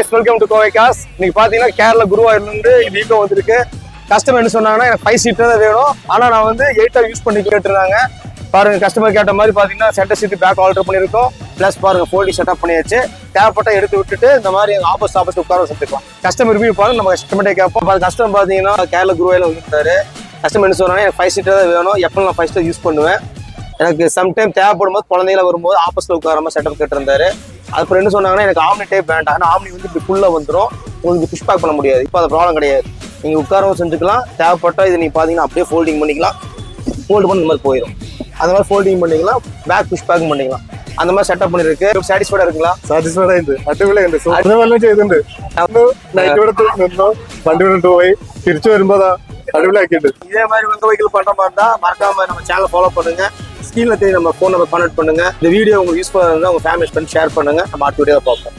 guys, welcome to Kovai Cars. இன்னைக்கு பாத்தீங்கன்னா கேரளா குருவாயூர்ல இருந்து வீக்கோ வந்திருக்கு. கஸ்டமர் என்ன சொன்னாங்கன்னா எனக்கு 5 சீட்டர் தான் வேணும், ஆனா நான் வந்து 8 யூஸ் பண்ணி கேட்டுருந்தாங்க. பாருங்க, கஸ்டமர் கேட்ட மாதிரி பாத்தீங்கன்னா சென்டர் சீட் பேக் ஆல்டர் பண்ணிருக்கோம். பிளஸ் பாருங்க ஃபோல்டிங் செட்டப் பண்ணியாச்சு. தேவைப்பட்ட எடுத்து விட்டுட்டு இந்த மாதிரி ஆப்போசிட் உட்கார வச்சுக்கலாம். கஸ்டமர் ரிவ்யூ பாருங்க, நம்ம கஸ்டமர்ட்டே கேட்போம். கஸ்டமர் பாத்தீங்கன்னா கேரளா குருவாயூர்ல வந்துட்டாரு. கஸ்டமர் என்ன சொன்னாங்கன்னா எனக்கு 5 சீட்டர் தான் வேணும், எப்போ நான் 5 சீட்டர் யூஸ் பண்ணுவேன், எனக்கு சம்டைம் தேவைப்படும் போது குழந்தைகள வரும்போது ஆப்போசிட்ல உட்கார மாதிரி செட்டப் கேட்டிருந்தாரு. அப்புறம் என்ன சொன்னாங்கன்னா எனக்கு ஆம்னி டைப் வேண்டாம், ஆனால் ஆம்னி வந்து இப்படி ஃபுல்லாக வந்துடும், உங்களுக்கு புஷ் பேக் பண்ண முடியாது. இப்போ அது ப்ராப்ளம் கிடையாது, நீங்கள் உட்காரவும் செஞ்சுக்கலாம். தேவைப்பட்டா இது நீங்கள் பார்த்தீங்கன்னா அப்படியே ஃபோல்டிங் பண்ணிக்கலாம். ஃபோல்டு பண்ணி இந்த மாதிரி போயிடும், அந்த மாதிரி ஃபோல்டிங் பண்ணிக்கலாம், பேக் புஷ் பேக் பண்ணிக்கலாம். அந்த மாதிரி செட்டப் பண்ணிருக்கு. സാറ്റിസ്ഫൈഡ് இருக்குங்களா? സാറ്റിസ്ഫൈഡ് ആയിട്ട് അടിപൊളിയുണ്ട്. സൂപ്പർ ചെയ്തിട്ടുണ്ട്. നൈറ്റ് ഇവിടെ നിന്നു വണ്ടി വിട്ടിട്ട് പോയി തിരിച്ചു വരുമ്പോ അടിപൊളിയാക്കിയിട്ടുണ്ട്. இதே மாதிரி வந்து வெஹிக்கிள் பண்ற மாதிரி இருந்தா மறக்காம நம்ம சேனலை ஃபாலோ பண்ணுங்க. ஸ்கிரீன்ல தெரியும் நம்ம ஃபோன் நம்பர் கான்டாக்ட் பண்ணுங்க. இந்த வீடியோ உங்களுக்கு யூஸ்ஃபுல்லா இருந்தா உங்க ஃபேமிலி ஃப்ரெண்ட்ஸ் ஷேர் பண்ணுங்க. நம்ம அடுத்த வீடியோல பார்ப்போம்.